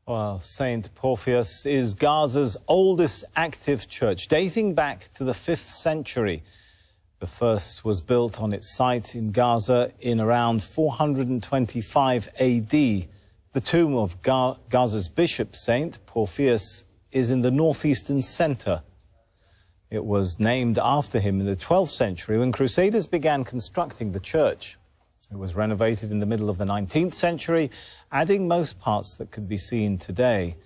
Well, St. Porphyrius is Gaza's oldest active church, dating back to the 5th century. The first was built on its site in Gaza in around 425 AD. The tomb of Gaza's bishop, St. Porphyrius, is in the northeastern centre. It was named after him in the 12th century when Crusaders began constructing the church. It was renovated in the middle of the 19th century, adding most parts that could be seen today.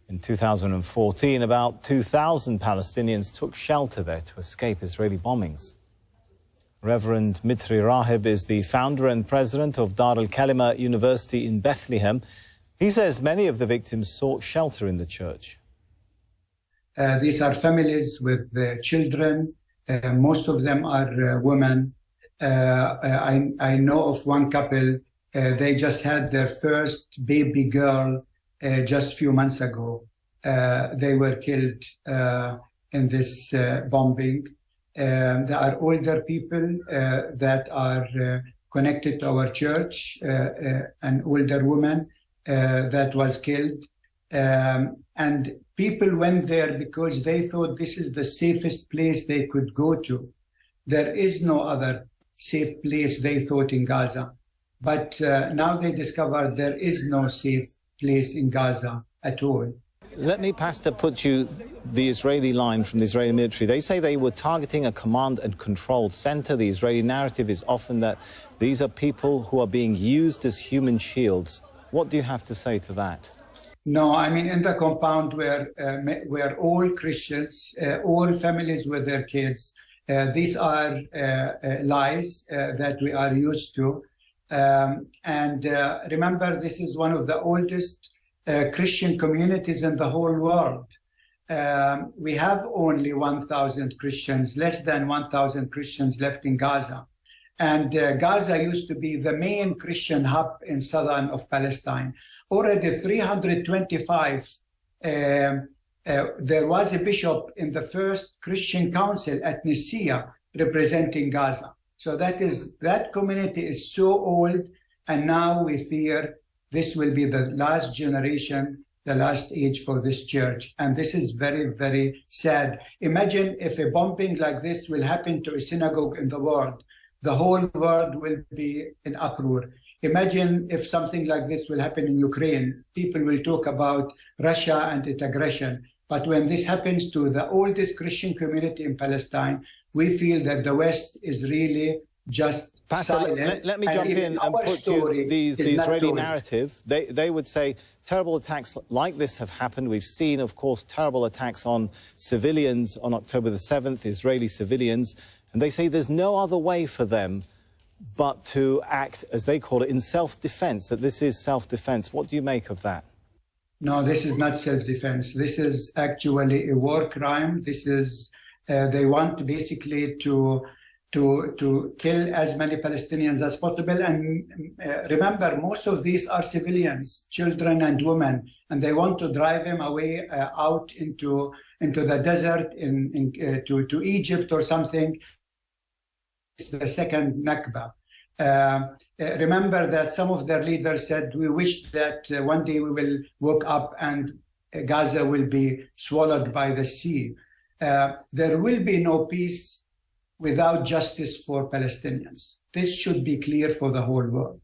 In 2014, about 2,000 Palestinians took shelter there to escape Israeli bombings. Reverend Mitri Raheb is the founder and president of Dar al-Kalima University in Bethlehem. He says many of the victims sought shelter in the church. These are families with children. Most of them are women. I know of one couple, they just had their first baby girl just a few months ago. They were killed in this bombing. There are older people that are connected to our church, an older woman that was killed. And people went there because they thought this is the safest place they could go to. There is no other safe place, they thought, in Gaza. But now they discovered there is no safe place in Gaza at all. Let me, Pastor, put you the Israeli line from the Israeli military. They say they were targeting a command and control center. The Israeli narrative is often that these are people who are being used as human shields. What do you have to say to that? No, I mean, in the compound where all Christians, all families with their kids, these are lies that we are used to. Remember, this is one of the oldest Christian communities in the whole world. We have only 1,000 Christians, less than 1,000 Christians left in Gaza. And Gaza used to be the main Christian hub in southern of Palestine. Already 325, there was a bishop in the first Christian council at Nicaea representing Gaza. So that community is so old, and now we fear this will be the last generation, the last age for this church. And this is very, very sad. Imagine if a bombing like this will happen to a synagogue in the world. The whole world will be in uproar. Imagine if something like this will happen in Ukraine. People will talk about Russia and its aggression. But when this happens to the oldest Christian community in Palestine, we feel that the West is really just Pastor, silent. let me jump in and put you the Israeli narrative. They would say terrible attacks like this have happened. We've seen, of course, terrible attacks on civilians on October the 7th, Israeli civilians. And they say there's no other way for them but to act, as they call it, in self-defense, that this is self-defense. What do you make of that? No, this is not self-defense. This is actually a war crime. This is, they want basically to kill as many Palestinians as possible. And remember, most of these are civilians, children and women, and they want to drive them away out into the desert, to Egypt or something. It's the second Nakba. Remember that some of their leaders said, we wish that one day we will wake up and Gaza will be swallowed by the sea. There will be no peace without justice for Palestinians. This should be clear for the whole world.